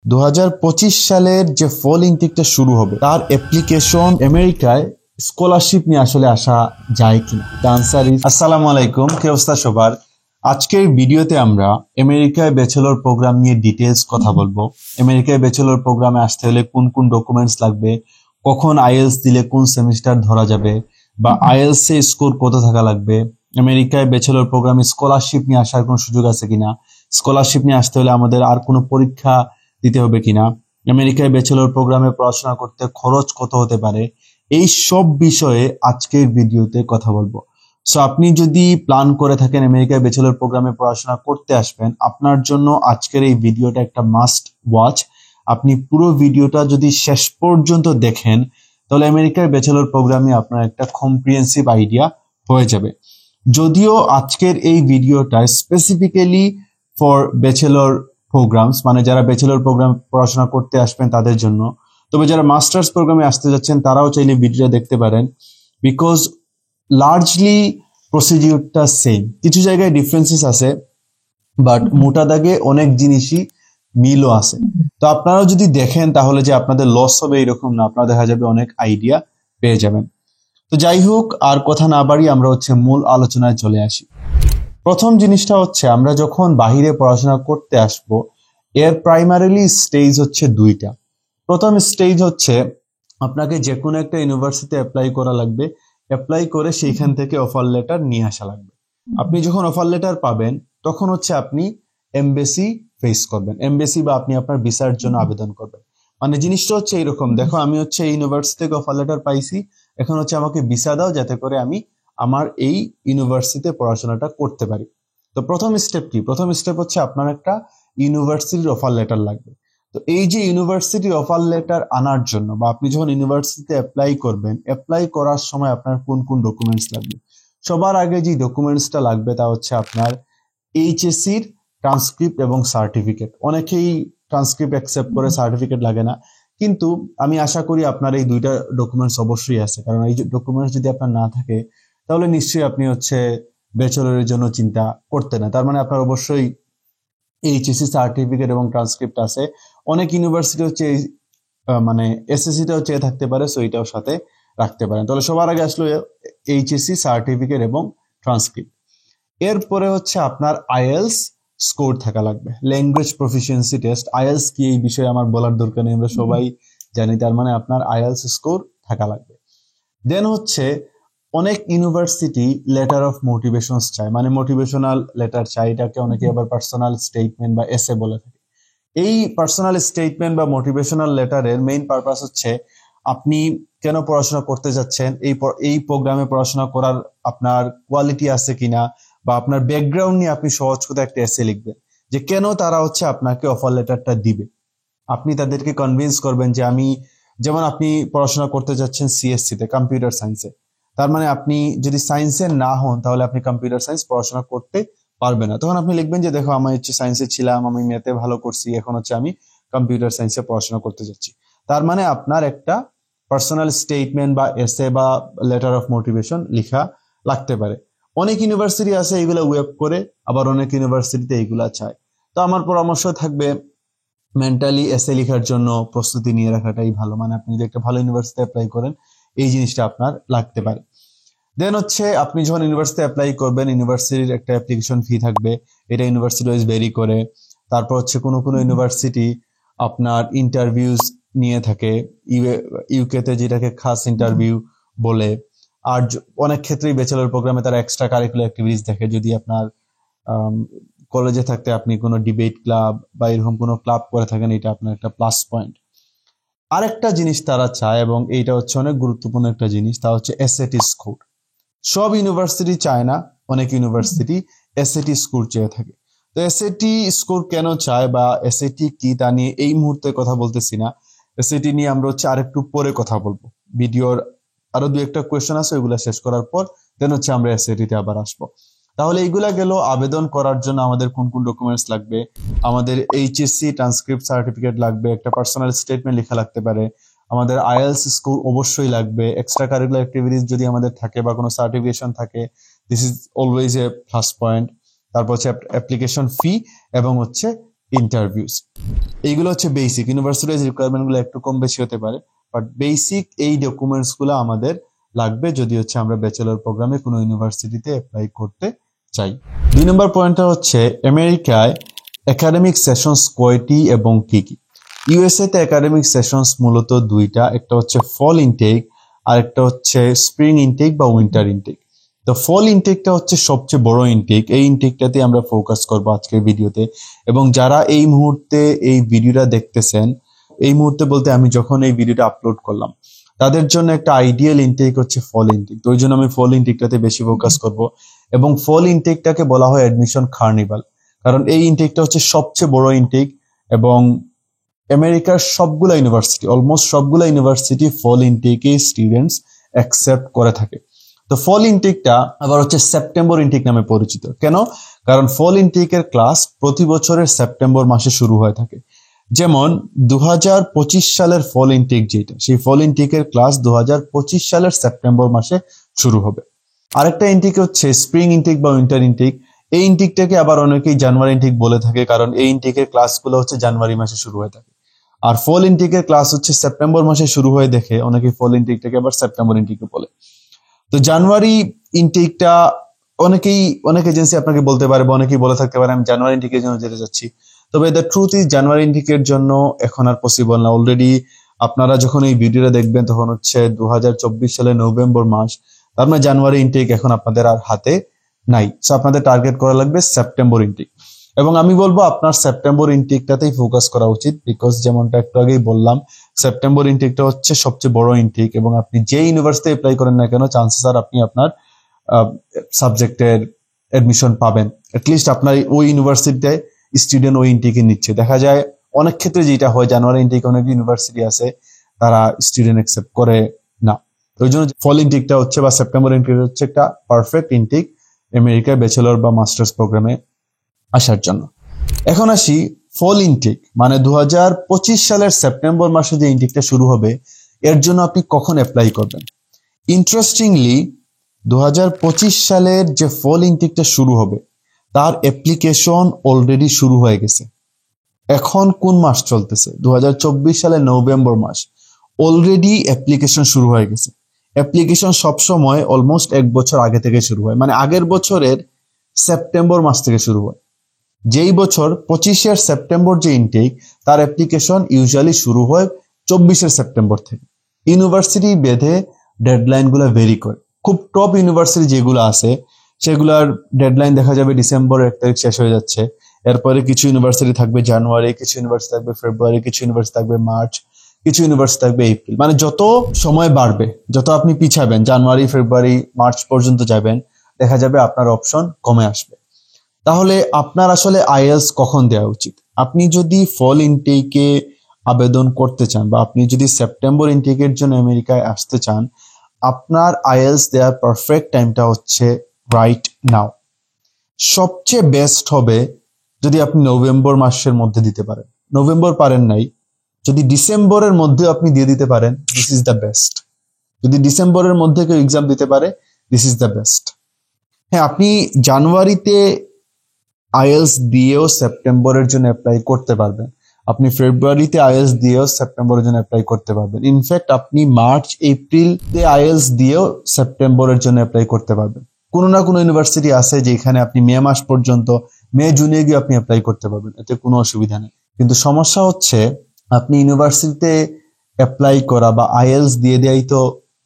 2025 সালের যে ফল ইনটেকটা শুরু হবে তার অ্যাপ্লিকেশন আমেরিকায় স্কলারশিপ নিয়ে আসলে আসা যায় কিনা? দ্য আনসার ইজ আসসালামু আলাইকুম। কি অবস্থা সবার? আজকের ভিডিওতে আমরা আমেরিকায় ব্যাচেলর প্রোগ্রাম নিয়ে ডিটেলস কথা বলবো। আমেরিকায় ব্যাচেলর প্রোগ্রামে আসতে হলে কোন কোন ডকুমেন্টস লাগবে, কখন আইএলস দিলে কোন সেমিস্টার ধরা যাবে, বা আইএলস এ স্কোর কত থাকা লাগবে, আমেরিকায় ব্যাচেলর প্রোগ্রামে স্কলারশিপ নিয়ে আসার কোনো সুযোগ আছে কিনা, স্কলারশিপ নিয়ে আসতে হলে আমাদের আর কোনো পরীক্ষা দিতে হবে কিনা, আমেরিকায় ব্যাচেলর প্রোগ্রামে পড়াশোনা করতে খরচ কত হতে পারে, এই সব বিষয়ে আজকের ভিডিওতে কথা বলবো। সো আপনি যদি প্ল্যান করে থাকেন আমেরিকায় ব্যাচেলর প্রোগ্রামে পড়াশোনা করতে আসবেন, আপনার জন্য আজকের এই ভিডিওটা একটা মাস্ট ওয়াচ। আপনি পুরো ভিডিওটা যদি শেষ পর্যন্ত দেখেন তাহলে আমেরিকার ব্যাচেলর প্রোগ্রামে আপনার একটা কম্প্রিহেন্সিভ আইডিয়া হয়ে যাবে। যদিও আজকের এই ভিডিওটা স্পেসিফিক্যালি ফর ব্যাচেলর প্রোগ্রামস, মানে যারা ব্যাচেলর প্রোগ্রাম পড়াশোনা করতে আসবেন তাদের জন্য, তবে যারা মাস্টার্স প্রোগ্রামে আসতে যাচ্ছেন তারাও চাইলে ভিডিওটা দেখতে পারেন, বিকজ লার্জলি প্রসিডিউরটা সেম। কিছু জায়গায় ডিফারেন্সেস আছে, বাট মোটা দাগে অনেক জিনিসই মিলও আছে। তো আপনারাও যদি দেখেন তাহলে যে আপনাদের লস হবে এরকম না, আপনারা দেখা যাবে অনেক আইডিয়া পেয়ে যাবেন। তো যাই হোক, আর কথা না বাড়িয়ে আমরা মূল আলোচনায় চলে আসি। প্রথম জিনিসটা হচ্ছে, আমরা যখন বাহিরে পড়াশোনা করতে আসব, এর প্রাইমারিলি স্টেজ হচ্ছে দুইটা। প্রথম স্টেজ হচ্ছে আপনাকে যে কোনো একটা ইউনিভার্সিটিতে অ্যাপ্লাই করা লাগবে, অ্যাপ্লাই করে সেইখান থেকে অফার লেটার নিয়ে আসা লাগবে। আপনি যখন অফার লেটার পাবেন তখন হচ্ছে আপনি এমবেসি ফেস করবেন, এমবেসি বা আপনি আপনার ভিসার জন্য আবেদন করবেন। মানে জিনিসটা হচ্ছে এইরকম, দেখো আমি এই ইউনিভার্সিটি থেকে অফার লেটার পাইছি, এখন আমাকে ভিসা দাও যাতে করে আমি আমার এই ইউনিভার্সিটিতে পড়াশোনাটা করতে পারি। তো প্রথম স্টেপ কি? প্রথম স্টেপ হচ্ছে আপনার একটা ইউনিভার্সিটির অফার লেটার লাগবে। তো এই যে ইউনিভার্সিটির অফার লেটার আনার জন্য, বা আপনি যখন ইউনিভার্সিটিতে অ্যাপ্লাই করবেন, অ্যাপ্লাই করার সময় আপনার কোন কোন ডকুমেন্টস লাগবে? সবার আগে যে ডকুমেন্টসটা লাগবে তা হচ্ছে আপনার এইচএসসির ট্রান্সক্রিপ্ট এবং সার্টিফিকেট। অনেকেই ট্রান্সক্রিপ্ট অ্যাকসেপ্ট করে, সার্টিফিকেট লাগে না, কিন্তু আমি আশা করি আপনার এই দুইটা ডকুমেন্টস অবশ্যই আছে। কারণ এই ডকুমেন্টস যদি আপনার না থাকে তাহলে নিশ্চয়ই আপনি ব্যাচেলরের জন্য চিন্তা করতে না। তার মানে আপনার অবশ্যই এইচএসসি সার্টিফিকেট এবং ট্রান্সক্রিপ্ট আছে। অনেক ইউনিভার্সিটি মানে এসএসসিটাও চেয়ে থাকতে পারে, সো এটাও সাথে রাখতে পারেন। তাহলে সবার আগে আসলো এইচএসসি সার্টিফিকেট এবং ট্রান্সক্রিপ্ট। এরপরে হচ্ছে আপনার আইএলস স্কোর থাকা লাগবে, ল্যাঙ্গুয়েজ প্রফিসিয়েন্সি টেস্ট। আইএলস কি এই বিষয়ে আমার বলার দরকার নেই, আমরা সবাই জানি। তার মানে আপনার আইএলস স্কোর থাকা লাগবে। দেন হচ্ছে অনেক ইউনিভার্সিটি লেটার অফ মোটিভেশনস চায়, মানে মোটিভেশনাল লেটার চায়। এটাকে অনেকে আবার পার্সোনাল স্টেটমেন্ট বা এসে বলে থাকে। এই পার্সোনাল স্টেটমেন্ট বা মোটিভেশনাল লেটারের মেইন পারপাস হচ্ছে আপনি কেন পড়াশোনা করতে যাচ্ছেন, এই প্রোগ্রামে পড়াশোনা করার আপনার কোয়ালিটি আছে কিনা, বা আপনার ব্যাকগ্রাউন্ড নিয়ে আপনি সহজ কথা একটা এসে লিখবেন যে কেন তারা আপনাকে অফার লেটারটা দিবে। আপনি তাদেরকে কনভিন্স করবেন যে যেমন আপনি পড়াশোনা করতে যাচ্ছেন সিএসসি তে, কম্পিউটার সায়েন্সে। তার মানে আপনি যদি সায়েন্সের না হন তাহলে আপনি কম্পিউটার সায়েন্স পড়াশোনা করতে পারবে না। তখন আপনি লিখবেন যে দেখো, আমি সায়েন্সে ছিলাম, আমি ম্যাথে ভালো করছি, এখন আমি কম্পিউটার সায়েন্সে পড়াশোনা করতে যাচ্ছি। তার মানে আপনার একটা পার্সোনাল স্টেটমেন্ট বা এসে বা লেটার অফ মোটিভেশন লেখা লাগতে পারে। অনেক ইউনিভার্সিটি আছে এগুলা ওয়েব করে, আবার অনেক ইউনিভার্সিটিতে এইগুলা চায়। তো আমার পরামর্শ থাকবে মেন্টালি এসে লেখার জন্য প্রস্তুতি নিয়ে রাখাটাই ভালো। মানে আপনি যদি একটা ভালো ইউনিভার্সিটি অ্যাপ্লাই করেন, এই জিনিসটা আপনার লাগতে পারে। দেন আপনি যখন ইউনিভার্সিটি অ্যাপ্লাই করবেন, ইউনিভার্সিটির একটা অ্যাপ্লিকেশন ফি থাকবে, এটা ইউনিভার্সিটি ওয়াইজ ভেরি করে। তারপর কোনো কোনো ইউনিভার্সিটি আপনার ইন্টারভিউজ নিয়ে থাকে, ইউকেতে যেটাকে খাস ইন্টারভিউ বলে। আর অনেক ক্ষেত্রেই ব্যাচেলর প্রোগ্রামে তারা এক্সট্রা কারিকুলার অ্যাক্টিভিটিস দেখে। যদি আপনার কলেজে থাকতে আপনি কোনো ডিবেট ক্লাব বা এরকম কোনো ক্লাব করে থাকেন, এটা আপনার একটা প্লাস পয়েন্ট। আরেকটা জিনিস তারা চায়, এবং এইটা অনেক গুরুত্বপূর্ণ একটা জিনিস, তা হচ্ছে এসএটি স্কোর। সব ইউনিভার্সিটি চায় না, অনেক ইউনিভার্সিটি এসএটি স্কোর চেয়ে থাকে। তো এসএটি স্কোর কেন চায় বা এসএটি কি তা নিয়ে এই মুহূর্তে কথা বলতেছি না। এসএটি নিয়ে আমরা আরেকটু পরে কথা বলবো। ভিডিওর আরো দু একটা কোয়েশ্চেন আছে, ওইগুলা শেষ করার পর দেন আমরা এসএটিতে আবার আসবো। তাহলে এইগুলা গেল আবেদন করার জন্য আমাদের কোন কোন ডকুমেন্টস লাগবে। আমাদের এইচএসসি ট্রান্সক্রিপ্ট সার্টিফিকেট লাগবে, একটা পার্সোনাল স্টেটমেন্ট লেখা লাগতে পারে, আমাদের আইএলস স্কোর অবশ্যই লাগবে, এক্সট্রা কারিকুলার অ্যাক্টিভিটিস যদি আমাদের থাকে বা কোনো সার্টিফিকেশন থাকে, this is always a plus point. তারপর অ্যাপ্লিকেশন ফি এবং ইন্টারভিউস। এইগুলো হচ্ছে বেসিক। ইউনিভার্সিটিজ রিকোয়ারমেন্ট গুলো একটু কম বেশি হতে পারে, বাট বেসিক এই ডকুমেন্টস গুলো আমাদের লাগবে যদি হচ্ছে আমরা ব্যাচেলর প্রোগ্রামে কোনো ইউনিভার্সিটিতে অ্যাপ্লাই করতে চাই। 2 নম্বর পয়েন্টটা হচ্ছে আমেরিকায় একাডেমিক সেশনস কয়টি এবং কি কি। ইউএসএ তে একাডেমিক সেশনস মূলত দুইটা, একটা হচ্ছে ফল ইনটেক আর একটা হচ্ছে স্প্রিং ইনটেক বা উইন্টার ইনটেক। তো ফল ইনটেকটা হচ্ছে সবচেয়ে বড় ইনটেক, এই ইনটেকটাতে আমরা ফোকাস করবো আজকের ভিডিওতে। এবং যারা এই মুহূর্তে এই ভিডিওটা দেখতেছেন, এই মুহূর্তে বলতে আমি যখন এই ভিডিওটা আপলোড করলাম, তাদের জন্য একটা আইডিয়াল ইনটেক হচ্ছে ফল ইনটেক। তো ওই জন্য আমি ফল ইনটেকটাতে বেশি ফোকাস করব। এবং ফল ইনটেকটাকে বলা হয় অ্যাডমিশন কার্নিভাল, কারণ এই ইনটেকটা হচ্ছে সবচেয়ে বড় ইনটেক। এবং আমেরিকার সবগুলা ইউনিভার্সিটি, অলমোস্ট সবগুলা ইউনিভার্সিটি ফল ইনটেকে স্টুডেন্টস অ্যাকসেপ্ট করে থাকে। তো ফল ইনটেকটা আবার হচ্ছে সেপ্টেম্বর ইনটেক নামে পরিচিত। কেন? কারণ ফল ইনটেকের ক্লাস প্রতি বছরের সেপ্টেম্বর মাসে শুরু হয়ে থাকে। যেমন 2025 সালের ফল ইনটেক যেটা, সেই ফল ইনটেকের ক্লাস 2025 সালের সেপ্টেম্বর মাসে শুরু হবে। আরেকটা ইনটেক হচ্ছে স্প্রিং ইনটেক বা উইন্টার ইনটেক। এই ইনটেকটাকে আবার অনেকেই জানুয়ারি ইনটেক বলে থাকে, কারণ এই ইনটেকের ক্লাসগুলো হচ্ছে জানুয়ারি মাসে শুরু হয়ে থাকে। আর ফল ইনটেকের ক্লাস হচ্ছে সেপ্টেম্বর মাসে শুরু হয়ে দেখে অনেকে ফল ইনটেকটাকে আবার সেপ্টেম্বর ইনটেকে বলে। তো জানুয়ারি ইনটেকটা অনেক এজেন্সি আপনাকে বলতে পারে বা অনেকেই বলে থাকতে পারে আমি জানুয়ারি ইনটেকের জন্য যেতে চাচ্ছি। তবে দ্য ট্রুথ ইজ জানুয়ারি ইনটেকের জন্য এখন আর পসিবল না। অলরেডি আপনারা যখন এই ভিডিওটা দেখবেন তখন হচ্ছে 2024 সালের নভেম্বর মাস, তার মানে জানুয়ারি ইনটেক এখন আপনাদের আর হাতে নাই। সো আপনাদের টার্গেট করা লাগবে সেপ্টেম্বর ইনটেক। এবং আমি বলবো আপনার সেপ্টেম্বর ইনটেকটাতেই ফোকাস করা উচিত, বিকজ যেমনটা একটু আগেই বললাম, সেপ্টেম্বর ইনটেকটা হচ্ছে সবচেয়ে বড় ইনটেক। এবং আপনি যে ইউনিভার্সিটি অ্যাপ্লাই করেন না কেন, চান্সেস আর আপনি আপনার সাবজেক্টের এডমিশন পাবেন। অ্যাটলিস্ট আপনার ওই ইউনিভার্সিটিতে স্টুডেন্ট ওই ইনটেকে নিচ্ছে। দেখা যায় অনেক ক্ষেত্রে যেটা হয়, জানুয়ারি ইনটেক অনেক ইউনিভার্সিটি আছে তারা স্টুডেন্ট অ্যাকসেপ্ট করে না। ওই জন্য ফল ইনটেকটা হচ্ছে বা সেপ্টেম্বর ইনটেক হচ্ছে একটা পারফেক্ট ইনটেক আমেরিকায় ব্যাচেলর বা মাস্টার্স প্রোগ্রামে আসার জন্য। এখন আসি ফল ইনটেক, মানে 2025 সালের সেপ্টেম্বর মাসে যে ইনটেকটা শুরু হবে, এর জন্য আপনি কখন অ্যাপ্লাই করবেন। ইন্টারেস্টিংলি 2025 সালের যে ফল ইনটেকটা শুরু হবে তার অ্যাপ্লিকেশন অলরেডি শুরু হয়ে গেছে। এখন কোন মাস চলতেছে? 2024 সালের নভেম্বর মাস। অলরেডি অ্যাপ্লিকেশন শুরু হয়ে গেছে। অ্যাপ্লিকেশন সবসময় অলমোস্ট 1 বছর আগে থেকে শুরু হয়, মানে আগের বছরের সেপ্টেম্বর মাস থেকে শুরু হয়। যেই বছর 25 সেপ্টেম্বর যে ইনটেক, তার অ্যাপ্লিকেশন ইউজুয়ালি শুরু হয় 24 সেপ্টেম্বর থেকে। ইউনিভার্সিটি বেঁধে ডেডলাইন গুলা ভেরি করে। খুব টপ ইউনিভার্সিটি যেগুলো আছে সেগুলার ডেডলাইন দেখা যাবে ডিসেম্বর 1 তারিখ শেষ হয়ে যাচ্ছে। এরপরে কিছু ইউনিভার্সিটি থাকবে জানুয়ারি, কিছু ইউনিভার্সিটি থাকবে ফেব্রুয়ারি, কিছু ইউনিভার্সিটি থাকবে মার্চ, কিছু ইউনিভার্সিটি থাকবে এপ্রিল। মানে যত সময় বাড়বে, যত আপনি পিছাবেন, জানুয়ারি ফেব্রুয়ারি মার্চ পর্যন্ত যাবেন, দেখা যাবে আপনার অপশন কমে আসবে। তাহলে আপনার আসলে আইএলস কখন দেওয়া উচিত? আপনি যদি ফল ইনটেকে আবেদন করতে চান বা আপনি যদি সেপ্টেম্বর ইনটেকের জন্য আমেরিকায় আসতে চান, আপনার আইএলস দেওয়ার পারফেক্ট টাইমটা হচ্ছে রাইট নাও। সবচেয়ে বেস্ট হবে যদি আপনি নভেম্বর মাসের মধ্যে দিতে পারেন। নভেম্বর পারেন নাই, যদি ডিসেম্বরের মধ্যে আপনি দিয়ে দিতে পারেন, দিস ইজ দ্য বেস্ট। যদি ডিসেম্বরের মধ্যে কেউ এক্সাম দিতে পারে, দিস ইজ দ্য বেস্ট। হ্যাঁ, আপনি জানুয়ারিতে আইএলস দিয়েও সেপ্টেম্বরের জন্য অ্যাপ্লাই করতে পারবেন। আপনি ফেব্রুয়ারিতে আইএলস দিয়েও সেপ্টেম্বরের জন্য অ্যাপ্লাই করতে পারবেন। ইনফ্যাক্ট আপনি মার্চ এপ্রিলতে আইএলস দিয়েও সেপ্টেম্বরের জন্য অ্যাপ্লাই করতে পারবেন। কোনো না কোনো ইউনিভার্সিটি আছে যেখানে আপনি মে মাস পর্যন্ত, মে জুনে গিয়ে আপনি অ্যাপ্লাই করতে পারবেন, এতে কোনো অসুবিধা নেই। কিন্তু সমস্যা হচ্ছে আপনি ইউনিভার্সিটিতে অ্যাপ্লাই করা বা আইএলস দিয়ে দেওয়াই তো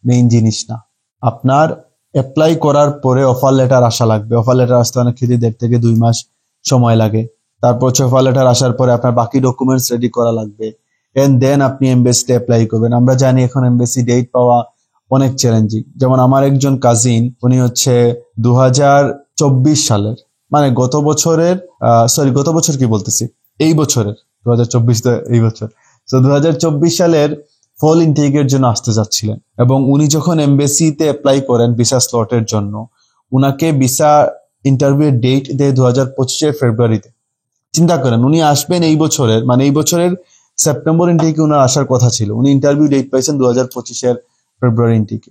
মেইন জিনিস না। আপনার অ্যাপ্লাই করার পরে অফার লেটার আসা লাগবে। অফার লেটার আসতে অনেক ক্ষেত্রে 1.5 থেকে 2 মাস সময় লাগে। তারপর অফার লেটার আসার পরে আপনার বাকি ডকুমেন্টস রেডি করা লাগবে, এন্ড দেন আপনি এমবেসিতে অ্যাপ্লাই করবেন। আমরা জানি এখন এমবেসি ডেট পাওয়া অনেক চ্যালেঞ্জিং। যেমন আমার একজন কাজিন, উনি হচ্ছে 2024 সালের, মানে গত বছর কি বলতেছি, এই বছরের 2024 তো এই বছর। তো 2024 সালের ফল ইনটেকের জন্য আসতে যাচ্ছিলেন, এবং উনি যখন এমবেসিতে অ্যাপ্লাই করেন ভিসা স্লটের জন্য, উনাকে ভিসা ইন্টারভিউ ডেট দেয় 2025 ফেব্রুয়ারিতে। চিন্তা করেন, উনি আসবেন এই বছরের, মানে এই বছরের সেপ্টেম্বর ইনটেকে উনার আসার কথা ছিল, উনি ইন্টারভিউ ডেট পাইছেন 2025 ফেব্রুয়ারি ইনটেকে।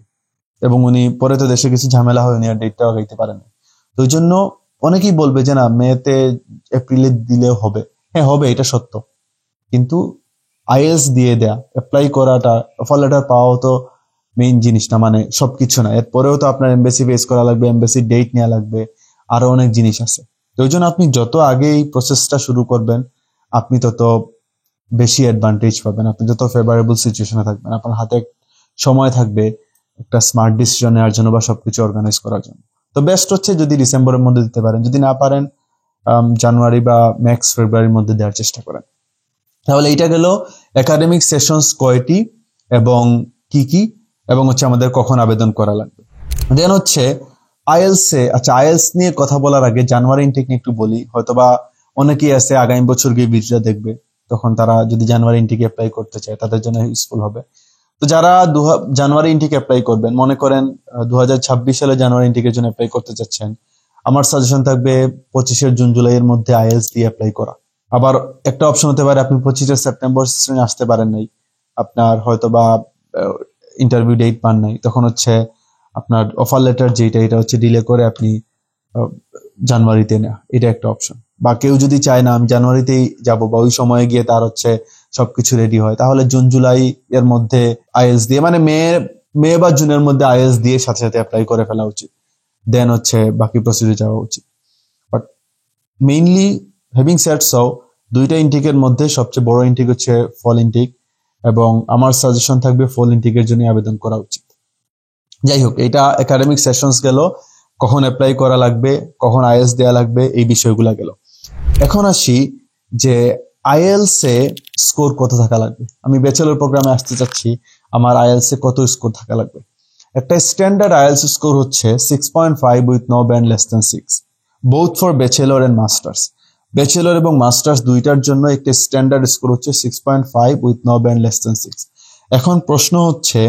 এবং উনি পরে তো দেশে কিছু ঝামেলা হয়, উনি আর ডেটটাও আগাইতে পারেন না। তো ওই জন্য অনেকেই বলবে যে না, মেতে এপ্রিলে দিলেও হবে। হ্যাঁ হবে, এটা সত্য, কিন্তু আইএলস দিয়ে দেয়া, অ্যাপ্লাই করাটা, অফার লেটার পাওয়াও তো মেইন জিনিস না, মানে সবকিছু না। এরপরেও তো আপনার এমবাসি ফেস করা লাগবে, এমবাসি ডেট নেওয়া লাগবে, আরো অনেক জিনিস আছে। তো ওই জন্য আপনি যত আগে এই প্রসেসটা শুরু করবেন, আপনি তত বেশি অ্যাডভান্টেজ পাবেন, আপনি যত ফেভারেবল সিচুয়েশনে থাকবেন, আপনার হাতে সময় থাকবে একটা স্মার্ট ডিসিশন নেওয়ার জন্য বা সবকিছু অর্গানাইজ করার জন্য। তো বেস্ট হচ্ছে যদি ডিসেম্বরের মধ্যে দিতে পারেন, যদি না পারেন জানুয়ারি বা ম্যাক্স ফেব্রুয়ারির মধ্যে দেওয়ার চেষ্টা করেন। তাহলে এটা গেল একাডেমিক সেশনস কয়টি এবং কি কি, এবং হচ্ছে আমাদের কখন আবেদন করা লাগবে। দেন হচ্ছে আইএলস এ, আচ্ছা আইএলস নিয়ে কথা বলার আগে জানুয়ারি ইনটেক নিয়ে একটু বলি। হয়তোবা অনেকেই আছে আগামী বছর গিয়ে ভিডিওটা দেখবে, তখন তারা যদি জানুয়ারি ইনটেক অ্যাপ্লাই করতে চায় তাদের জন্য ইউজফুল হবে। তো যারা জানুয়ারি ইনটেক অ্যাপ্লাই করবেন, মনে করেন 2026 সালে জানুয়ারি ইনটেকের জন্য অ্যাপ্লাই করতে চাচ্ছেন, আমার সাজেশন থাকবে 25 জুন জুলাইয়ের মধ্যে আইএলস দিয়ে অ্যাপ্লাই করা। আবার একটা অপশন হতে পারে আপনি 25 সেপ্টেম্বর সেশনে আসতে পারেন নাই, আপনার হয়তোবা ইন্টারভিউ ডেট পান নাই, তখন হচ্ছে আপনার অফার লেটার যেটা, এটা হচ্ছে ডিলে করে আপনি জানুয়ারিতে নেওয়া, এটা একটা অপশন। বা কেউ যদি চায় না আমি জানুয়ারিতেই যাব, বা ওই সময়ে গিয়ে তার হচ্ছে সবকিছু রেডি হয়, তাহলে জুন জুলাই এর মধ্যে আইএলস দিয়ে, মানে মে বা জুনের মধ্যে আইএলস দিয়ে সাথে সাথে অ্যাপ্লাই করে ফেলা উচিত, দেন হচ্ছে বাকি প্রসিডিউর যাওয়া উচিত। But mainly having said so, দুইটা ইনটেকের মধ্যে সবচেয়ে বড় ইনটেক হচ্ছে ফল ইনটেক, এবং আমার সাজেশন থাকবে ফল ইনটেকের জন্য আবেদন করা উচিত। যাই হোক, এটা একাডেমিক সেশনস গেল, কখন অ্যাপ্লাই করা লাগবে, কখন আইএলস দেওয়া লাগবে, এই বিষয়গুলো গেল। এখন আসি যে আইএলস এ স্কোর কত থাকা লাগবে। আমি ব্যাচেলর প্রোগ্রামে আসতে চাচ্ছি, আমার আইএলস এ কত স্কোর থাকা লাগবে? একটা স্ট্যান্ডার্ড আইএলস স্কোর হচ্ছে 6.5 with no band less than 6, both for bachelor and masters. Bachelor এবং মাস্টার্স দুইটার জন্য একটা স্ট্যান্ডার্ড স্কোর হচ্ছে 6.5 with no band less than 6। এখন প্রশ্ন হচ্ছে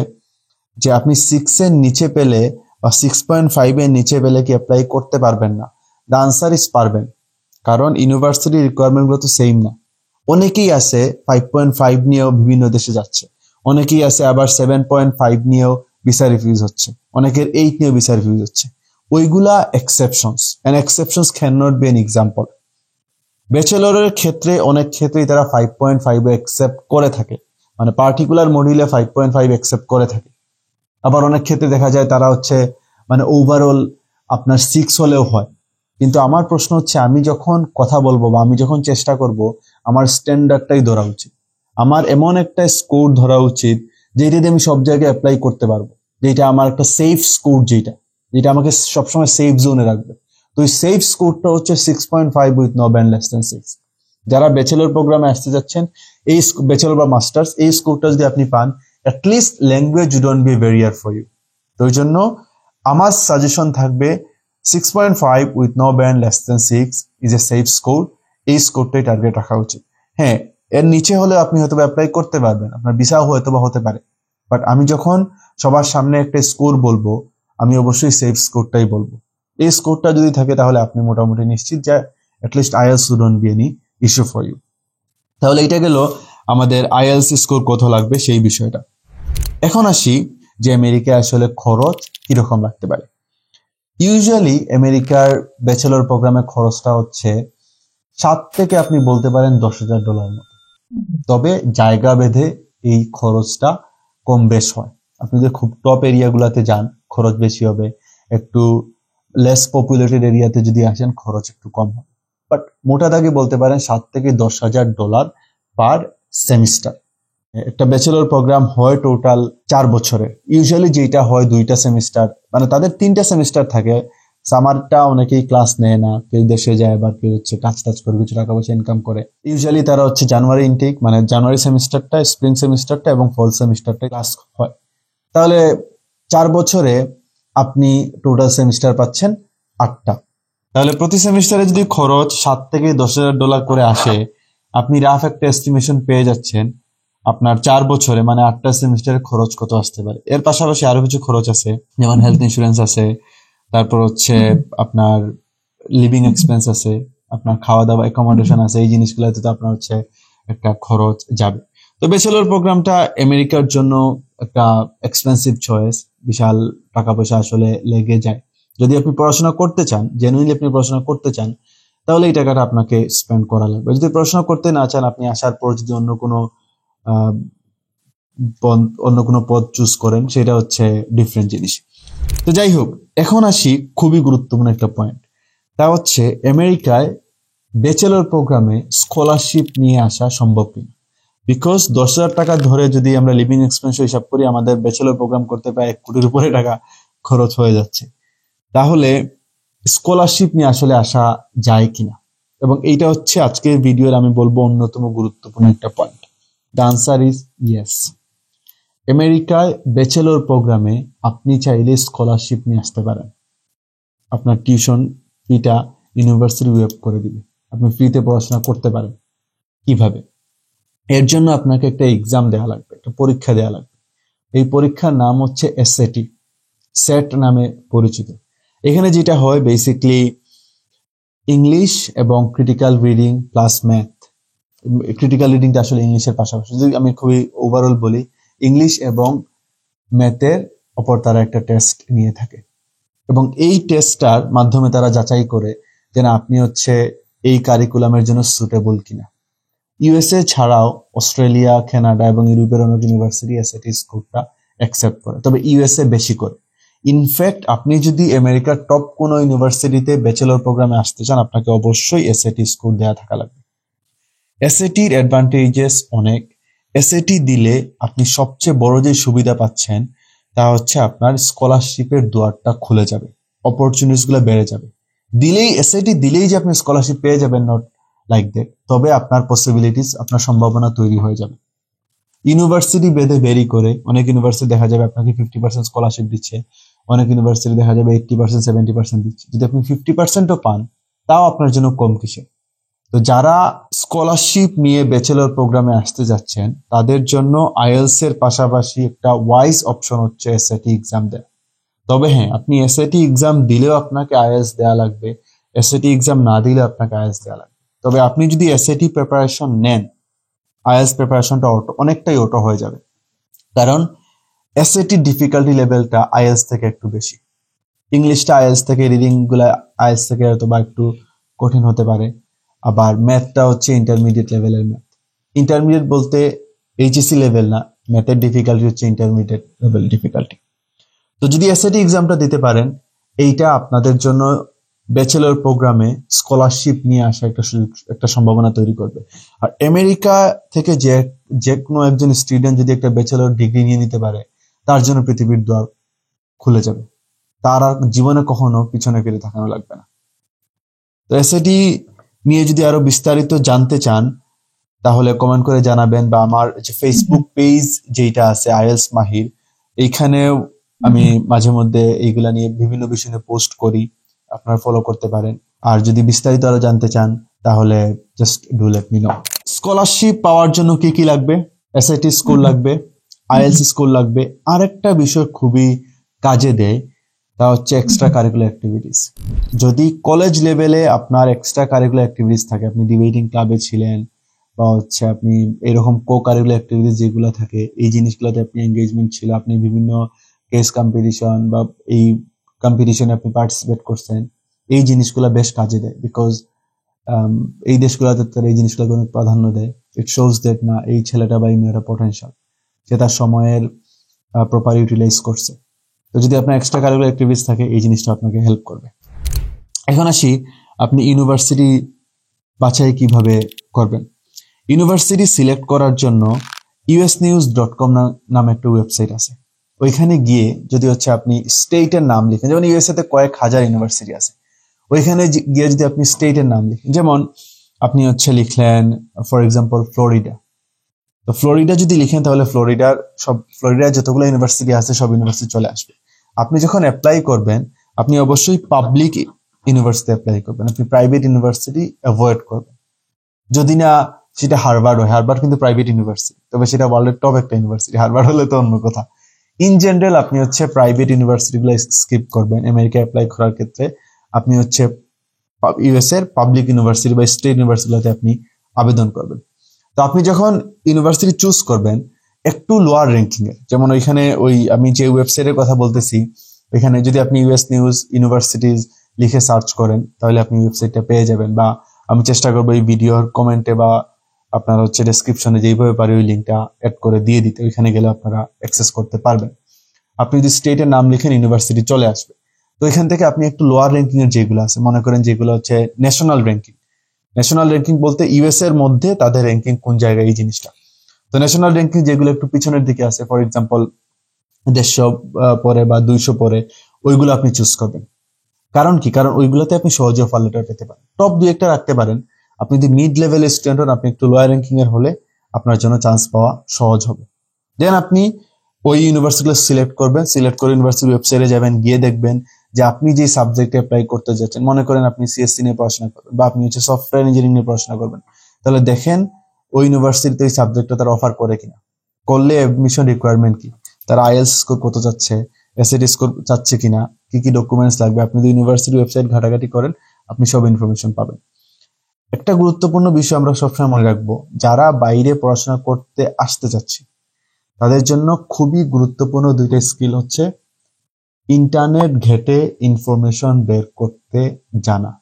যে আপনি 6 এর নিচে পেলে বা 6.5 এর নিচে পেলে কি অ্যাপ্লাই করতে পারবেন না? দ্য আনসার ইজ পারবেন, কারণ ইউনিভার্সিটি রিকোয়ারমেন্ট গুলো তো সেম না। অনেকেই আছে 5.5 নিয়েও বিভিন্ন দেশে যাচ্ছে, অনেকেই আছে আবার 7.5 নিয়েও ভিসা রিফিউজ হচ্ছে, অনেকের 8 নিয়েও ভিসা রিফিউজ হচ্ছে। ওইগুলা exceptions, and exceptions can not be an example. ব্যাচেলরের ক্ষেত্রে অনেক ক্ষেত্রেই তারা 5.5 অ্যাকসেপ্ট করে থাকে, মানে পার্টিকুলার মডিউলে 5.5 অ্যাকসেপ্ট করে থাকে। আবার অনেক ক্ষেত্রে দেখা যায় তারা হচ্ছে মানে ওভারঅল আপনার 6 হলেও হয়। কিন্তু আমার প্রশ্ন হচ্ছে, আমি যখন কথা বলবো বা আমি যখন চেষ্টা করব, আমার স্ট্যান্ডার্ডটাই ধরা উচিত, আমার এমন একটা স্কোর ধরা উচিত যেটা দিয়ে আমি সব জায়গায় অ্যাপ্লাই করতে পারবো, যেটা আমার একটা সেফ স্কোর, যেটা যেটা আমাকে সবসময় সেফ জোনে রাখবে। তো এই সেফ স্কোরটা হচ্ছে 6.5 with no band less than 6। যারা ব্যাচেলর প্রোগ্রামে আসতে যাচ্ছেন, এই ব্যাচেলর বা মাস্টার্স, এই স্কোরটা যদি আপনি পান, at least language wouldn't be a barrier for you. তো এই জন্য আমার সাজেশন থাকবে 6.5 with no band less than 6 is a safe score. এই স্কোরটাই টার্গেট রাখা উচিত। হ্যাঁ, এর নিচে হলে আপনি হয়তো অ্যাপ্লাই করতে পারবেন, আপনার ভিসাও হয়তো বা হতে পারে, বাট আমি যখন সবার সামনে একটা স্কোর বলবো, আমি অবশ্যই সেফ স্কোরটাই বলবো। এই স্কোরটা যদি থাকে তাহলে আপনি মোটামুটি নিশ্চিত যে at least IELTS wouldn't be any issue for you। তাহলে এটা গেল আমাদের আইএলস স্কোর কত লাগবে সেই বিষয়টা। এখন আসি যে আমেরিকায় আসলে খরচ কিরকম লাগতে পারে। ইউজুয়ালি আমেরিকার ব্যাচেলর প্রোগ্রামে খরচটা হচ্ছে 7 থেকে আপনি বলতে পারেন $10,000 মতো। তবে জায়গা ভেদে এই খরচটা কম বেশ হয়। আপনি যদি খুব টপ এরিয়াগুলোতে যান খরচ বেশি হবে, একটু লেস পপুলেটেড এরিয়াতে যদি আসেন খরচ একটু কম হবে। বাট মোটা দাগে বলতে পারেন $7,000 থেকে $10,000 পার সেমিস্টার। একটা ব্যাচেলর প্রোগ্রাম হয় টোটাল 4 বছরের, ইউজুয়ালি যেটা হয় 2টা সেমিস্টার, মানে তাদের 3টা সেমিস্টার থাকে। সামারটা অনেকেই ক্লাস নেয় না, কেউ দেশে যায় বা কেউ হচ্ছে কাজ টাজ করে কিছু টাকা পয়সা ইনকাম করে। ইউজুয়ালি তারা হচ্ছে জানুয়ারি ইনটেক, মানে জানুয়ারি সেমিস্টারটা, স্প্রিং সেমিস্টারটা এবং ফল সেমিস্টারটা ক্লাস হয়। তাহলে 4 বছরে আপনি টোটাল সেমিস্টার পাচ্ছেন 8টা। তাহলে প্রতি সেমিস্টারে যদি খরচ $7,000 থেকে $10,000 করে আসে, আপনি রাফ একটা এস্টিমেশন পেয়ে যাচ্ছেন আপনার 4 বছরে, মানে 8টা সেমিস্টারের খরচ কত আসতে পারে। এর পাশাপাশি আরো কিছু খরচ আছে, যেমন হেলথ ইন্স্যুরেন্স আছে, তারপর হচ্ছে আপনার লিভিং এক্সপেন্স আছে, আপনার খাওয়া দাওয়া অ্যাকোমোডেশন আছে, এই জিনিসগুলোতে তো আপনার হচ্ছে একটা খরচ যাবে। তো ব্যাচেলর প্রোগ্রামটা আমেরিকার জন্য একটা এক্সপেন্সিভ চয়েস, বিশাল টাকা পয়সা আসলে লেগে যায়। যদি আপনি পড়াশোনা করতে চান, জেনুইনলি আপনি পড়াশোনা করতে চান, তাহলে এই টাকাটা আপনাকে স্পেন্ড করা লাগবে। যদি পড়াশোনা করতে না চান, আপনি আসার পর যদি অন্য কোনো পদ চুজ করেন, সেটা হচ্ছে ডিফারেন্ট জিনিস। তো যাই হোক, এখন আসি খুবই গুরুত্বপূর্ণ একটা পয়েন্ট, তা হচ্ছে আমেরিকায় ব্যাচেলর প্রোগ্রামে স্কলারশিপ নিয়ে আসা সম্ভব কিনা। বিকজ 10,000 টাকা ধরে যদি আমরা লিভিং এক্সপেন্স হিসাব করি, আমাদের ব্যাচেলর প্রোগ্রাম করতে প্রায় 1 কোটির উপরে টাকা খরচ হয়ে যাচ্ছে। তাহলে স্কলারশিপ নিয়ে আসলে আসা যায় কিনা, এবং এইটা হচ্ছে আজকের ভিডিওর আমি বলবো অন্যতম গুরুত্বপূর্ণ একটা point. The answer is yes. আমেরিকায় ব্যাচেলর প্রোগ্রামে আপনি চাইলে স্কলারশিপ নিয়ে আসতে পারেন। আপনার টিউশন ফিটা ইউনিভার্সিটি ওয়েব করে দিবে, আপনি ফ্রিতে পড়াশোনা করতে পারেন। কিভাবে? এর জন্য আপনাকে একটা এক্সাম দেওয়া লাগবে, একটা পরীক্ষা দেওয়া লাগবে। এই পরীক্ষার নাম হচ্ছে এসএটি, সেট নামে পরিচিত। এখানে যেটা হয় বেসিকলি ইংলিশ এবং critical reading plus math. Critical রিডিংটা আসলে ইংলিশের পাশাপাশি, যদি আমি খুবই ওভারঅল বলি, ইংলিশ এবং ম্যাথের ওপর তারা একটা টেস্ট নিয়ে থাকে, এবং এই টেস্টটার মাধ্যমে তারা যাচাই করে যে না, আপনি হচ্ছে এই কারিকুলামের জন্য সুটেবল কিনা। ইউএসএ ছাড়াও অস্ট্রেলিয়া, কানাডা এবং ইউরোপের অনেক ইউনিভার্সিটি এসএটি স্কোরটা অ্যাকসেপ্ট করে, তবে ইউএসএ বেশি করে। ইনফ্যাক্ট আপনি যদি আমেরিকার টপ কোনো ইউনিভার্সিটিতে ব্যাচেলর প্রোগ্রামে আসতে চান, আপনাকে অবশ্যই এসএটি স্কোর দেওয়া থাকা লাগবে। এসএটির অ্যাডভান্টেজেস অনেক। এসএটি দিলে আপনি সবচেয়ে বড় যে সুবিধা পাচ্ছেন তা হচ্ছে আপনার স্কলারশিপের দুয়ারটা খুলে যাবে, অপরচুনিটিস গুলো বেড়ে যাবে। এসএটি দিলেই যে আপনি স্কলারশিপ পেয়ে যাবেন, নট লাইক দ্যাট, তবে আপনার পসিবিলিটিস, আপনার সম্ভাবনা তৈরি হয়ে যাবে। ইউনিভার্সিটি বেঁধে ভেরি করে, অনেক ইউনিভার্সিটি দেখা যাবে আপনাকে 50% স্কলারশিপ দিচ্ছে, অনেক ইউনিভার্সিটি দেখা যাবে 80%, 70% দিচ্ছে। যদি আপনি 50%ও পান, তাও আপনার জন্য কম কিসে। তো যারা স্কলারশিপ নিয়ে ব্যাচেলর প্রোগ্রামে আসতে যাচ্ছেন, তাদের জন্য আইএলস এর পাশাপাশি একটা ওয়াইজ অপশন হচ্ছে এসএটি এক্সাম দেওয়া। তবে হ্যাঁ, আপনি এসএটি এক্সাম দিলেও আপনাকে আইএলস দেওয়া লাগবে, এসএটি এক্সাম না দিলে আপনাকে আইএলস দেওয়া লাগবে। তবে আপনি যদি এসএটি প্রিপারেশন নেন, আইএলস প্রিপারেশনটা অনেকটাই অটো হয়ে যাবে, কারণ এসএটি ডিফিকাল্টি লেভেলটা আইএলস থেকে একটু বেশি। ইংলিশটা আইএলস থেকে, রিডিং গুলা আইএলস থেকে হয়তো বা একটু কঠিন হতে পারে। আবার ম্যাথটা হচ্ছে ইন্টারমিডিয়েট লেভেলের ম্যাথ। ইন্টারমিডিয়েট বলতে এইচএসসি লেভেল না, ম্যাথের ডিফিকাল্টি হচ্ছে ইন্টারমিডিয়েট লেভেল ডিফিকাল্টি। তো যদি এসএটি এক্সামটা দিতে পারেন, এইটা আপনাদের জন্য ব্যাচেলর প্রোগ্রামে স্কলারশিপ নিয়ে আসা একটা সম্ভাবনা তৈরি করবে। আর আমেরিকা থেকে যে কোনো একজন স্টুডেন্ট যদি একটা ব্যাচেলর ডিগ্রি নিয়ে নিতে পারে, তার জন্য পৃথিবীর দ্বার খুলে যাবে, তার আর জীবনে কখনো পিছনে ফিরে তাকানো লাগবে না। তো এসএটি নিয়ে যদি আরো বিস্তারিত জানতে চান, তাহলে কমেন্ট করে জানাবেন, বা আমার যে ফেসবুক পেজ যেটা আছে আইএলস মাহির, এইখানেও আমি মাঝে মধ্যে এইগুলা নিয়ে বিভিন্ন বিষয় নিয়ে পোস্ট করি, আপনারা ফলো করতে পারেন। আর যদি বিস্তারিত আরো জানতে চান, তাহলে just do let me know. Scholarship পাওয়ার জন্য কি কি লাগবে? এসএটি স্কোর লাগবে, আইএলস স্কোর লাগবে। আরেকটা বিষয় খুবই কাজে দেয়, তা হচ্ছে এক্সট্রা কারিকুলার অ্যাক্টিভিটিস। যদি কলেজ লেভেলে আপনার এক্সট্রা কারিকুলার অ্যাক্টিভিটিস থাকে, আপনি ডিবেটিং ক্লাবে ছিলেন, বা হচ্ছে আপনি এরকম কো কারিকুলার অ্যাক্টিভিটিস যেগুলো থাকে, এই জিনিসগুলোতে আপনি এঙ্গেজমেন্ট ছিল, আপনি বিভিন্ন কেস কম্পিটিশন বা এই কম্পিটিশনে আপনি পার্টিসিপেট করছেন, এই জিনিসগুলো বেশ কাজে দেয়। বিকজ এই দেশগুলোতে তারা এই জিনিসগুলোকে অনেক প্রাধান্য দেয়। ইট শোজ দ্যাট না, এই ছেলেটা বা এই মেয়েটা পটেনশিয়াল, সে তার সময়ের প্রপার ইউটিলাইজ করছে। তো যদি আপনার এক্সট্রা কারিকুলার অ্যাক্টিভিটিস থাকে, এই জিনিসটা আপনাকে হেল্প করবে। এখন আসি, আপনি ইউনিভার্সিটি বাছাই কিভাবে করবেন। ইউনিভার্সিটি সিলেক্ট করার জন্য usnews.com নামে একটা ওয়েবসাইট আছে। ওইখানে গিয়ে যদি হচ্ছে আপনি স্টেটের নাম লিখেন, যেমন ইউএসএ তে কয়েক হাজার ইউনিভার্সিটি আছে, ওইখানে গিয়ে যদি আপনি স্টেটের নাম লিখেন, যেমন আপনি হচ্ছে লিখলেন ফর এক্সাম্পল ফ্লোরিডা, তো ফ্লোরিডা যদি লিখেন, তাহলে ফ্লোরিডার যতগুলো ইউনিভার্সিটি আছে সব ইউনিভার্সিটি চলে আসবে। আপনি যখন অ্যাপ্লাই করবেন, আপনি অবশ্যই পাবলিক ইউনিভার্সিটি অ্যাপ্লাই করবেন, আপনি প্রাইভেট ইউনিভার্সিটি অ্যাভয়েড করবেন। যদি না সেটা হার্ভার্ড হয়, হার্ভার্ড কিন্তু প্রাইভেট ইউনিভার্সিটি, তবে সেটা ওয়ার্ল্ডের টপ একটা ইউনিভার্সিটি, হার্ভার্ড হলে তো অন্য কথা। ইন জেনারেল আপনি হচ্ছে প্রাইভেট ইউনিভার্সিটি গুলো স্কিপ করবেন। আমেরিকা অ্যাপ্লাই করার ক্ষেত্রে আপনি হচ্ছে ইউএস এর পাবলিক ইউনিভার্সিটি বা স্টেট ইউনিভার্সিটিতে আপনি আবেদন করবেন। তো আপনি যখন ইউনিভার্সিটি চুজ করবেন, একটু লোয়ার র্যাঙ্কিং এর, যেমন ওইখানে আমি যে ওয়েবসাইটের কথা বলতেছি, ওইখানে যদি আপনি ইউএস নিউজ ইউনিভার্সিটিজ লিখে সার্চ করেন তাহলে আপনি ওয়েবসাইটটা পেয়ে যাবেন, বা আমি চেষ্টা করবো এই ভিডিওর কমেন্টে বা আপনার ডেসক্রিপশনে যেইভাবে পারি ওই লিঙ্কটা অ্যাড করে দিয়ে দিতে, ওইখানে গেলে আপনারা অ্যাক্সেস করতে পারবেন। আপনি যদি স্টেটের নাম লিখেন ইউনিভার্সিটি চলে আসবে। তো এখান থেকে আপনি একটু লোয়ার র্যাঙ্কিং এর যেগুলো আছে, মনে করেন যেগুলো ন্যাশনাল র্যাঙ্কিং বলতে ইউএস এর মধ্যে তাদের র্যাঙ্কিং কোন জায়গায়, এই জিনিসটা। তো ন্যাশনাল র্যাঙ্কিং যেগুলো একটু পিছনের দিকে আছে, ফর এক্সাম্পল 150 পরে বা 200 পরে, ওইগুলো আপনি চুজ করবেন। কারণ কি? কারণ ওইগুলোতে আপনি সহজে অফার লেটার পেতে পারেন। টপ 2-1টা রাখতে পারেন। আপনি যদি মিড লেভেলের স্টুডেন্ট হন, আপনি একটু লোয়ার র্যাঙ্কিং এর হলে আপনার জন্য চান্স পাওয়া সহজ হবে। দেন আপনি ওই ইউনিভার্সিটিগুলো সিলেক্ট করবেন, সিলেক্ট করে ইউনিভার্সিটি ওয়েবসাইটে যাবেন, গিয়ে দেখবেন যে আপনি যে সাবজেক্টে অ্যাপ্লাই করতে যাচ্ছেন, মনে করেন আপনি সিএসসি নিয়ে পড়াশোনা করবেন বা আপনি সফটওয়্যার ইঞ্জিনিয়ারিং নিয়ে পড়াশোনা করবেন, তাহলে দেখেন ওই ইউনিভার্সিটিতে এই সাবজেক্টটা তারা অফার করে কিনা, করলে এডমিশন রিকোয়ারমেন্ট কি, তারা আইএলটিএস স্কোর কত যাচ্ছে, এসএটি স্কোর চাচ্ছে কিনা, কি কি ডকুমেন্টস লাগবে। আপনি যদি ইউনিভার্সিটি ওয়েবসাইট ঘাটাঘাটি করেন, আপনি সব ইনফরমেশন পাবেন। একটা গুরুত্বপূর্ণ বিষয় আমরা সবসময় মনে রাখবো, যারা বাইরে পড়াশোনা করতে আসতে চাচ্ছে তাদের জন্য খুবই গুরুত্বপূর্ণ 2টা স্কিল হচ্ছে ইন্টারনেট ঘেটে ইনফরমেশন বের করতে জানা।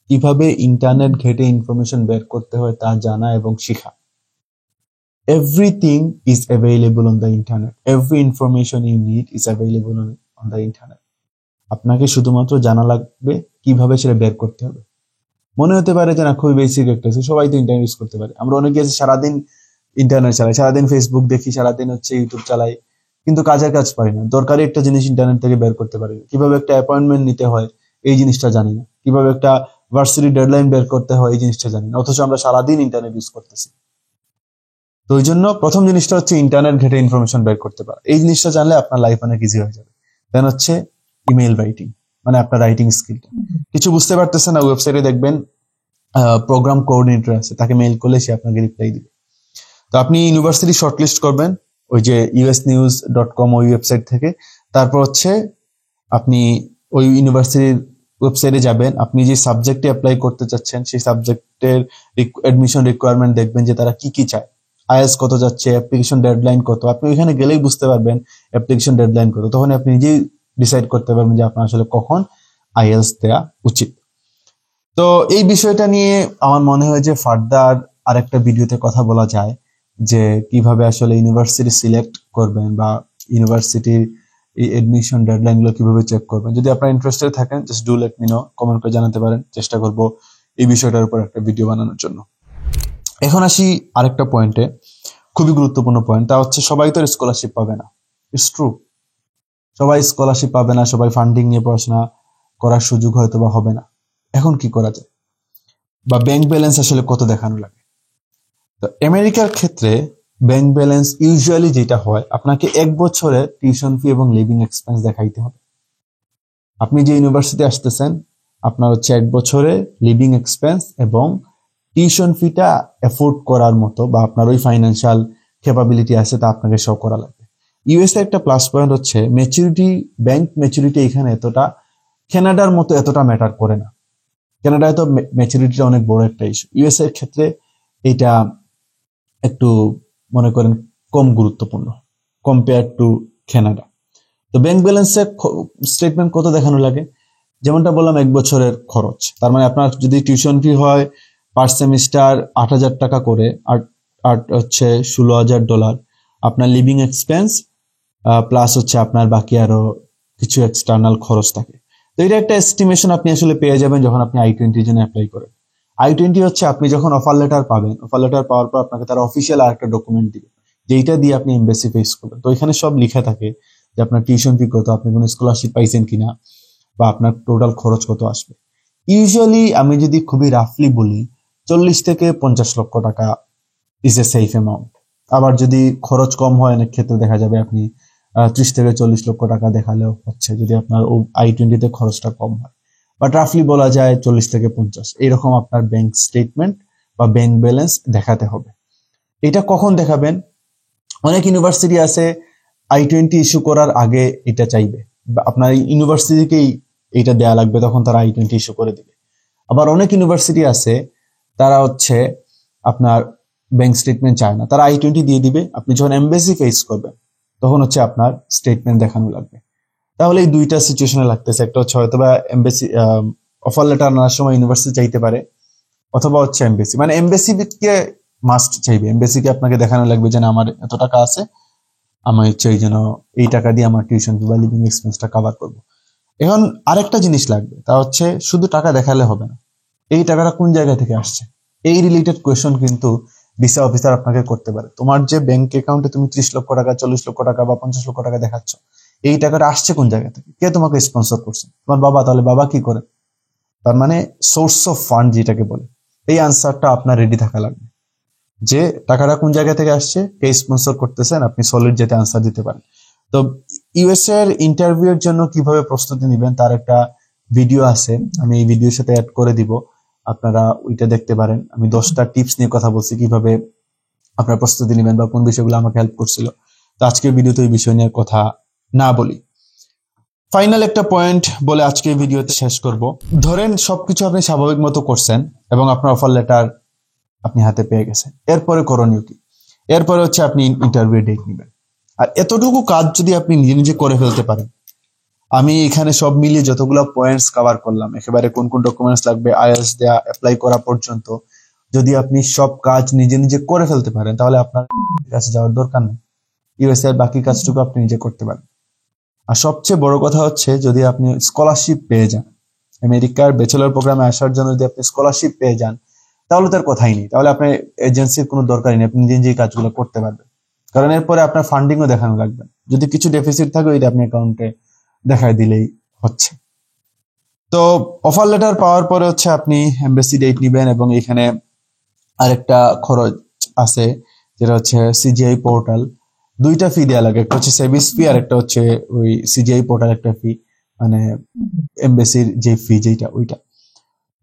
কিভাবে ইন্টারনেট ঘেটে ইনফরমেশন বের করতে হয় তা জানা এবং শিখা। Everything is available on the internet. Every information you need is available on the internet. আপনাকে শুধুমাত্র জানা লাগবে কিভাবে সেটা বের করতে হবে। মনে হতে পারে যে না, খুবই বেসিক একটা, সবাই তো ইন্টারনেট ইউজ করতে পারে। আমরা অনেকে আছে সারাদিন ইন্টারনেট চালাই, সারাদিন ফেসবুক দেখি, সারাদিন ইউটিউব চালাই, কিন্তু কাজের কাজ পারি না। দরকারি একটা জিনিস ইন্টারনেট থেকে বের করতে পারি না। কিভাবে একটা অ্যাপয়েন্টমেন্ট নিতে হয় এই জিনিসটা জানি না, কিভাবে একটা ভার্সিটি ডেডলাইন বের করতে হয় এই জিনিসটা জানি না, অথচ আমরা সারাদিন ইন্টারনেট ইউজ করতেছি। তো ওই জন্য প্রথম জিনিসটা হচ্ছে ইন্টারনেট ঘেটে ইনফরমেশন বের করতে পারা। এই জিনিসটা জানলে আপনার লাইফ অনেক ইজি হয়ে যাবে। দেন ইমেল রাইটিং, মানে আপনার রাইটিং স্কিলটা। কিছু বুঝতে পারতেছেন না, ওয়েবসাইটে দেখবেন প্রোগ্রাম কোঅর্ডিনেটর আছে, তাকে মেইল করলে সে আপনাকে রিপ্লাই দিবে। তো আপনি ইউনিভার্সিটি শর্টলিস্ট করবেন ওই যে usnews.com ওই ওয়েবসাইট থেকে। তারপর আপনি ওই ইউনিভার্সিটির ওয়েবসাইটে যাবেন, আপনি যে সাবজেক্টে অ্যাপ্লাই করতে চাচ্ছেন সেই সাবজেক্টের অ্যাডমিশন রিকোয়ারমেন্ট দেখবেন যে তারা কি কি চায়, আইএলটিএস কত যাচ্ছে, অ্যাপ্লিকেশন ডেডলাইন কত। আপনি ওইখানে গেলেই বুঝতে পারবেন অ্যাপ্লিকেশন ডেডলাইন কত, তখন আপনি নিজেই ডিসাইড করতে পারবেন যে আপনার আসলে কখন আইএলটিএস দেওয়া উচিত। তো এই বিষয়টা নিয়ে আমার মনে হয় যে ফার্দার আরেকটা ভিডিওতে কথা বলা যায় যে কিভাবে আসলে ইউনিভার্সিটি সিলেক্ট করবেন বা ইউনিভার্সিটির এই এডমিশন ডেডলাইন গুলো কিভাবে চেক করবেন। যদি আপনারা ইন্টারেস্টেড থাকেন, just do let me no, comment করে জানাতে পারেন, চেষ্টা করব এই বিষয়টার উপর একটা ভিডিও বানানোর জন্য। এখন আসি আরেকটা পয়েন্টে, খুবই গুরুত্বপূর্ণ পয়েন্ট, তা হচ্ছে সবাই তো স্কলারশিপ পাবে না। ইটস ট্রু, সবাই স্কলারশিপ পাবে না, সবাই ফান্ডিং নিয়ে পড়াশোনা করার সুযোগ হয়তো বা হবে না। এখন কি করা যায়, বা ব্যাংক ব্যালেন্স আসলে কত দেখানো লাগে। তো আমেরিকার ক্ষেত্রে ব্যাংক ব্যালেন্স ইউজুয়ালি যেটা হয়, আপনাকে 1 বছরে টিউশন ফি এবং লিভিং এক্সপেন্স দেখাইতে হবে। আপনি যে ইউনিভার্সিটি আসতেছেন, আপনার 1 বছরে লিভিং এক্সপেন্স এবং টিউশন ফিটা এফোর্ড করার মতো বা আপনার ওই ফাইন্যান্সিয়াল ক্যাপাবিলিটি আছে তা আপনাকে শো করা লাগবে। ইউএসএ একটা প্লাস পয়েন্ট হচ্ছে ম্যাচুরিটি, ব্যাংক ম্যাচুরিটি এখানে এতটা কানাডার মতো এতটা ম্যাটার করে না। কানাডায় তো ম্যাচুরিটিটা অনেক বড় একটা ইস্যু, ইউএসএ এর ক্ষেত্রে এটা একটু মনে করেন কম গুরুত্বপূর্ণ কম্পেয়ার টু কানাডা। তো ব্যাংক ব্যালেন্সের স্টেটমেন্ট কত দেখানো লাগে, যেমনটা বললাম 1 বছরের খরচ, তার মানে আপনার যদি টিউশন ফি হয় পার সেমিস্টার 8,000 টাকা করে, আর 16,000 ডলার, আপনার লিভিং এক্সপেন্স প্লাস আপনার বাকি আরো কিছু এক্সটার্নাল খরচ থাকে। তো এটা একটা এস্টিমেশন আপনি আসলে পেয়ে যাবেন যখন আপনি I-20 জন্য অ্যাপ্লাই করেন। I-20 হচ্ছে আপনি যখন অফার লেটার পাবেন, অফার লেটার পাওয়ার পর আপনাকে তারা অফিসিয়াল আর একটা ডকুমেন্ট দিবে, যেটা দিয়ে আপনি এমবেসি ফেস করবেন। তো এখানে সব লিখা থাকে যে আপনার টিউশন ফি কত, আপনি কোনো স্কলারশিপ পাইছেন কিনা, বা আপনার টোটাল খরচ কত আসবে। ইউজুয়ালি আমি যদি খুবই রাফলি বলি, 40 থেকে 50 লক্ষ টাকা ইজ এ সেফ অ্যামাউন্ট। আবার যদি খরচ কম হয়, অনেক ক্ষেত্রে দেখা যাবে আপনি 30 থেকে 40 লক্ষ টাকা দেখালেও হচ্ছে, যদি আপনার I-20 তে খরচটা কম হয়। বাট রাফলি বলা যায় 40 থেকে 50, এরকম আপনার ব্যাংক স্টেটমেন্ট বা ব্যাংক ব্যালেন্স দেখাতে হবে। এটা কখন দেখাবেন? অনেক ইউনিভার্সিটি আছে I-20 ইস্যু করার আগে এটা চাইবে, আপনার ইউনিভার্সিটিকেই এটা দেয়া লাগবে, তখন তারা I-20 ইস্যু করে দিবে। আবার অনেক ইউনিভার্সিটি আছে তারা আপনার ব্যাংক স্টেটমেন্ট চায় না, তারা I-20 দিয়ে দিবে। আপনি যখন এমবেসি ফেস করবেন তখন আপনার স্টেটমেন্ট দেখানো লাগবে। তাহলে এই দুইটা সিচুয়েশনে লাগতেছে। একটা হচ্ছে হয়তোবা এমবেসি অফার লেটার আনার সময় ইউনিভার্সিটি চাইতে পারে, অথবা হচ্ছে এমবেসি, মানে এমবেসি কে মাস্ট চাইবে। এমবেসিকে আপনাকে দেখানো লাগবে যে না আমার এত টাকা আছে, আমার ইচ্ছে এই যেন এই টাকা দিয়ে আমার টিউশন ফি বা লিভিং এক্সপেন্সটা কভার করবো। এখন আরেকটা জিনিস লাগবে, তা হচ্ছে শুধু টাকা দেখালে হবে না, এই টাকাটা কোন জায়গা থেকে আসছে, এই রিলেটেড কোয়েশন কিন্তু ভিসা অফিসার আপনাকে করতে পারে। তোমার যে ব্যাংক অ্যাকাউন্টে তুমি 30 লক্ষ টাকা, 40 লক্ষ টাকা বা 50 লক্ষ টাকা দেখাচ্ছ, এই টাকাটা আসছে কোন জায়গা থেকে, কে তোমাকে স্পন্সর করছে? তোমার বাবা। তাহলে বাবা কি করে? তার মানে সোর্স অফ ফান্ড যেটাকে বলে, এই আনসারটা আপনার রেডি থাকা লাগবে, যে টাকাটা কোন জায়গা থেকে আসছে, কে স্পন্সর করতেছেন, আপনি সলিড যাতে আনসার দিতে পারেন। তো ইউএসএ এর ইন্টারভিউ এর জন্য কিভাবে প্রস্তুতি নেবেন তার একটা ভিডিও আছে, আমি এই ভিডিওর সাথে অ্যাড করে দিব, আপনারা ওইটা দেখতে পারেন। আমি 10টা টিপস নিয়ে কথা বলছি কিভাবে আপনারা প্রস্তুতি নেবেন বা কোন বিষয়গুলো আমাকে হেল্প করছিল। তো আজকের ভিডিওতে এই বিষয় নিয়ে কথা না বলি, ফাইনাল একটা পয়েন্ট বলে আজকে ভিডিওতে শেষ করব। ধরেন সবকিছু আপনি স্বাভাবিক মতো করছেন এবং আপনার অফার লেটার আপনি হাতে পেয়ে গেছেন, এরপরে করণীয় কি? এরপরে হচ্ছে আপনি ইন্টারভিউ ডেট নেবেন। আর এতটুকু কাজ যদি আপনি নিজে নিজে করে ফেলতে পারেন, আমি এখানে সব মিলিয়ে যতগুলো পয়েন্টস কভার করলাম, একেবারে কোন কোন ডকুমেন্টস লাগবে, আইএলটিএস দেয়া, অ্যাপ্লাই করা পর্যন্ত, যদি আপনি সব কাজ নিজে নিজে করে ফেলতে পারেন, তাহলে আপনার কাছে যাওয়ার দরকার নেই। ইউএসএ এর বাকি কাজটুকু আপনি নিজে করতে পারেন। আর সবচেয়ে বড় কথা হচ্ছে, যদি আপনি স্কলারশিপ পেয়ে যান, আমেরিকার ব্যাচেলর প্রোগ্রামে আসার জন্য যদি আপনি স্কলারশিপ পেয়ে যান, তাহলে তার কথাই নেই, তাহলে আপনার এজেন্সির কোনো দরকারই নেই, আপনি নিজে নিজেই কাজগুলো করতে পারবেন। কারণ এরপরে আপনার ফান্ডিংও দেখানো লাগবে, যদি কিছু ডেফিসিট থাকে ওইটা আপনি অ্যাকাউন্টে দেখায় দিলেই হচ্ছে। তো অফার লেটার পাওয়ার পরে হচ্ছে আপনি এমবেসি ডেট নিবেন, এবং এখানে আরেকটা খরচ আছে যেটা হচ্ছে সিজিআই পোর্টাল। দুইটা ফি দেওয়া লাগে, একটা হচ্ছে সার্ভিস ফি আর একটা হচ্ছে ওই সিজিআই পোর্টাল একটা ফি, মানে এমবেসির যে ফি যেটা ওইটা।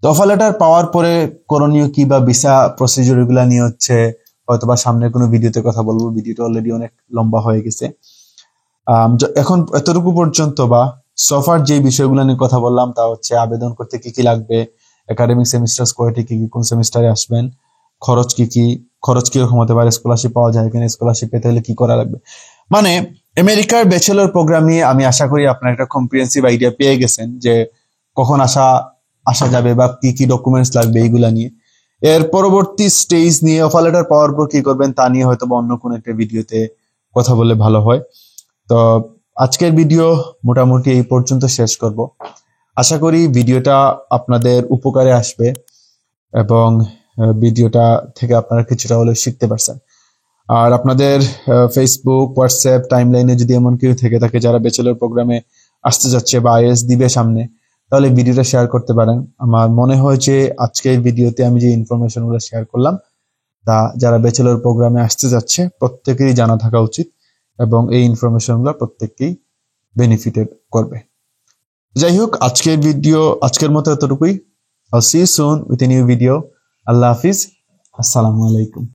তো অফার লেটার পাওয়ার পরে করণীয় কি বা ভিসা প্রসিডিউর এগুলা নিয়ে হচ্ছে হয়তোবা সামনে কোনো ভিডিওতে কথা বলবো, ভিডিওটা অলরেডি অনেক লম্বা হয়ে গেছে। এখন এতটুকু পর্যন্ত বা সফার যে বিষয়গুলো নিয়ে কথা বললাম, তা হচ্ছে আবেদন করতে কি কি লাগবে, একাডেমিক সেমিস্টার কয়টি, কি কি কোন সেমিস্টারে আসবেন, খরচ কি কি, খরচ কিরকম হতে পারে, স্কলারশিপ পাওয়া যায় কিনা, স্কলারশিপ পেতে হলে কি করা লাগবে। মানে আমেরিকার ব্যাচেলর প্রোগ্রাম নিয়ে আমি আশা করি আপনার একটা কম্প্রিহেন্সিভ আইডিয়া পেয়ে গেছেন, যে কখন আসা যাবে বা কি কি ডকুমেন্টস লাগবে এইগুলা নিয়ে। এর পরবর্তী স্টেজ নিয়ে অফার লেটার পাওয়ার পর কি করবেন তা নিয়ে হয়তো অন্য কোনো একটা ভিডিওতে কথা বললে ভালো হয়। তো আজকের ভিডিও মোটামুটি এই পর্যন্ত শেষ করব। আশা করি ভিডিওটা আপনাদের উপকারে আসবে এবং ভিডিওটা থেকে আপনারা কিছুটা হলেও শিখতে পারছেন। আর আপনাদের ফেসবুক, হোয়াটসঅ্যাপ টাইমলাইনে যদি এমন কেউ থেকে থাকে যারা ব্যাচেলর প্রোগ্রামে আসতে যাচ্ছে বা আইএস দিবে সামনে, তাহলে ভিডিওটা শেয়ার করতে পারেন। আমার মনে হয় যে আজকের ভিডিওতে আমি যে ইনফরমেশনগুলো শেয়ার করলাম, তা যারা ব্যাচেলর প্রোগ্রামে আসতে যাচ্ছে প্রত্যেকেরই জানা থাকা উচিত, এবং এই ইনফরমেশনগুলো প্রত্যেককেই বেনিফিটেড করবে। যাই হোক, আজকের মতো এতটুকুই। I'll see you soon with a new video. আল্লাহ হাফিজ, আসসালামু আলাইকুম।